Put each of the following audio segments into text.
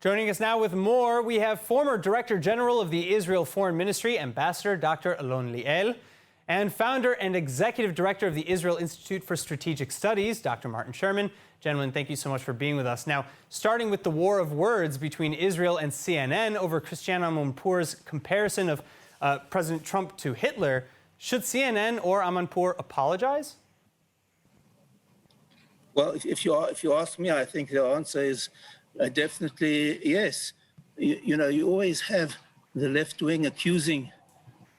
Joining us now with more, we have former Director General of the Israel Foreign Ministry, Ambassador Dr. Alon Liel, and founder and Executive Director of the Israel Institute for Strategic Studies, Dr. Martin Sherman. Gentlemen, thank you so much for being with us. Now, starting with the war of words between Israel and CNN over Christiane Amanpour's comparison of President Trump to Hitler, should CNN or Amanpour apologize? Well, if you ask me, I think the answer is definitely yes. You always have the left wing accusing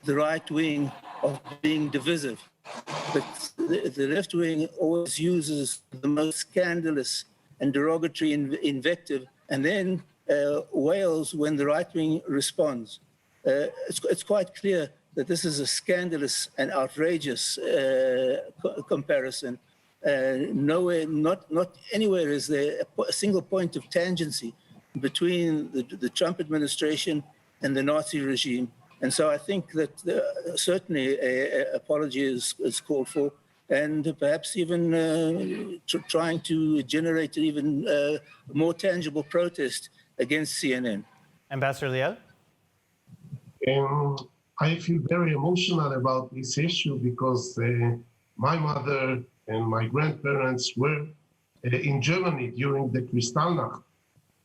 the right wing of being divisive, but the left wing always uses the most scandalous and derogatory invective, and then wails when the right wing responds. It's quite clear that this is a scandalous and outrageous comparison. Nowhere, not anywhere is there a single point of tangency between the Trump administration and the Nazi regime. And so I think that certainly an apology is called for, and perhaps even trying to generate even more tangible protest against CNN. Ambassador Liel? I feel very emotional about this issue because my mother and my grandparents were in Germany during the Kristallnacht,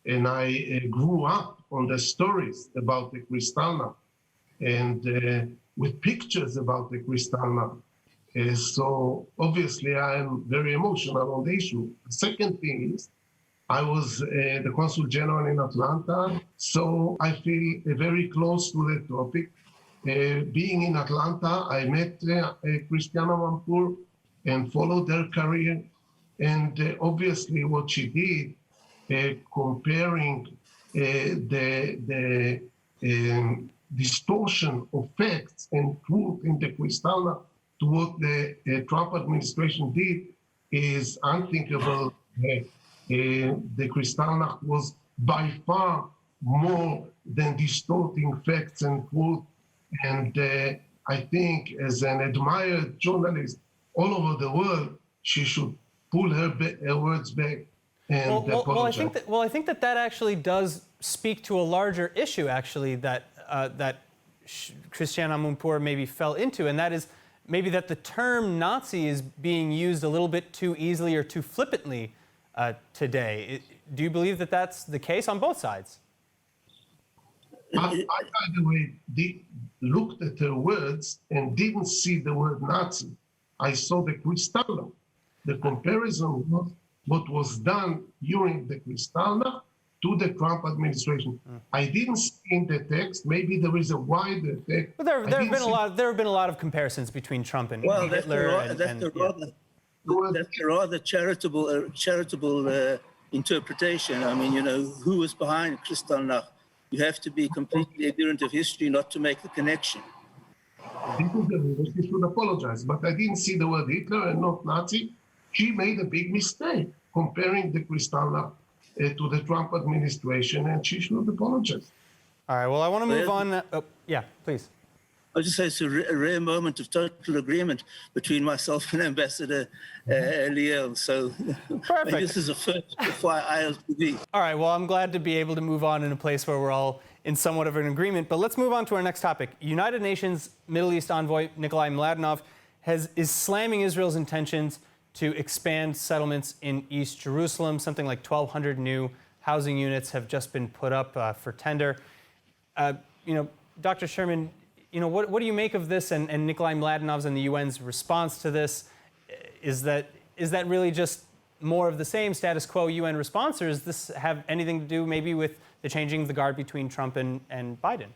and I grew up on the stories about the Kristallnacht and with pictures about the Kristallnacht. So obviously I am very emotional on the issue. The second thing is, I was the Consul General in Atlanta, so I feel very close to the topic. Being in Atlanta, I met Christiane Amanpour and followed her career. And obviously what she did, comparing the distortion of facts and truth in the Kristallnacht to what the Trump administration did is unthinkable. The Kristallnacht was by far more than distorting facts and truth. And I think as an admired journalist all over the world, she should pull her words back and apologize. Well, I think that actually does speak to a larger issue, actually, that Christiane Amanpour maybe fell into, and that is maybe that the term Nazi is being used a little bit too easily or too flippantly today. Do you believe that that's the case on both sides? I by the way, looked at her words and didn't see the word Nazi. I saw the Kristallnacht. The comparison was what was done during the Kristallnacht to the Trump administration. I didn't see in the text. Maybe there is a wider text. Well, there have been a lot of comparisons between Trump and Hitler. That's a rather charitable interpretation. I mean, who was behind Kristallnacht? You have to be completely ignorant of history not to make the connection. She should apologize, but I didn't see the word Hitler and not Nazi. She made a big mistake comparing the Kristallnacht to the Trump administration, and she should apologize. All right, well, I want to move on. Yeah, please. I'll just say it's a rare moment of total agreement between myself and Ambassador Liel. So this is a first for ILTV. All right, well, I'm glad to be able to move on in a place where we're all in somewhat of an agreement. But let's move on to our next topic. United Nations Middle East envoy Nikolai Mladenov is slamming Israel's intentions to expand settlements in East Jerusalem. Something like 1,200 new housing units have just been put up for tender. Dr. Sherman, what do you make of this and Nikolai Mladenov's and the UN's response to this? Is that really just more of the same status quo UN response, or does this have anything to do maybe with the changing of the guard between Trump and Biden?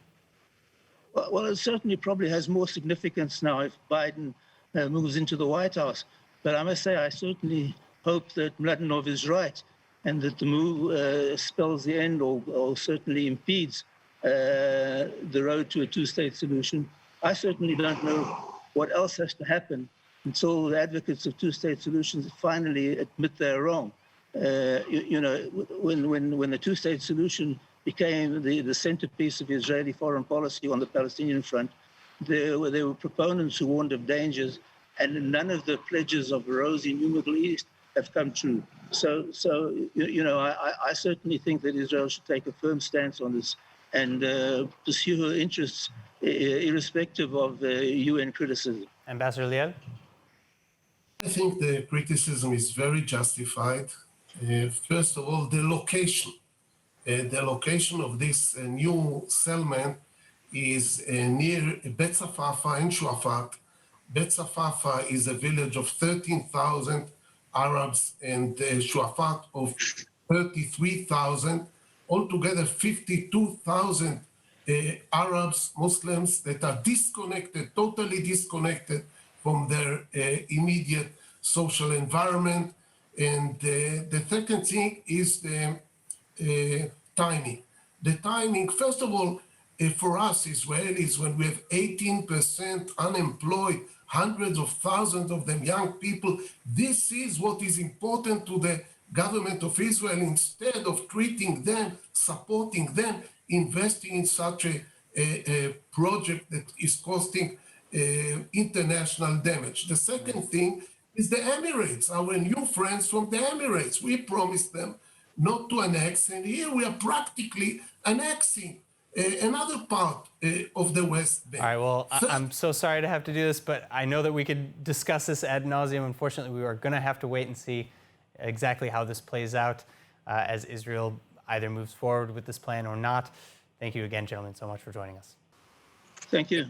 Well, it certainly probably has more significance now if Biden moves into the White House. But I must say, I certainly hope that Mladenov is right and that the move spells the end or certainly impedes the road to a two-state solution. I certainly don't know what else has to happen until the advocates of two-state solutions finally admit they're wrong. When the two-state solution became the centerpiece of Israeli foreign policy on the Palestinian front, there were proponents who warned of dangers, and none of the pledges of a rosy new Middle East have come true. I certainly think that Israel should take a firm stance on this and pursue her interests irrespective of UN criticism. Ambassador Liel? I think the criticism is very justified. First of all, the location. The location of this new settlement is near Bet Safafa in Shuafat. Bet Safafa is a village of 13,000 Arabs and Shuafat of 33,000. Altogether 52,000 Arabs, Muslims that are disconnected, totally disconnected from their immediate social environment. And the second thing is the timing. The timing, first of all, for us Israelis, when we have 18% unemployed, hundreds of thousands of them young people, this is what is important to the government of Israel. Instead of treating them, supporting them, investing in such a project that is costing international damage. The second thing is the Emirates, our new friends from the Emirates. We promised them not to annex, and here we are practically annexing another part of the West Bank. All right, well, I'm so sorry to have to do this, but I know that we could discuss this ad nauseum. Unfortunately, we are going to have to wait and see exactly how this plays out as Israel either moves forward with this plan or not. Thank you again, gentlemen, so much for joining us. Thank you.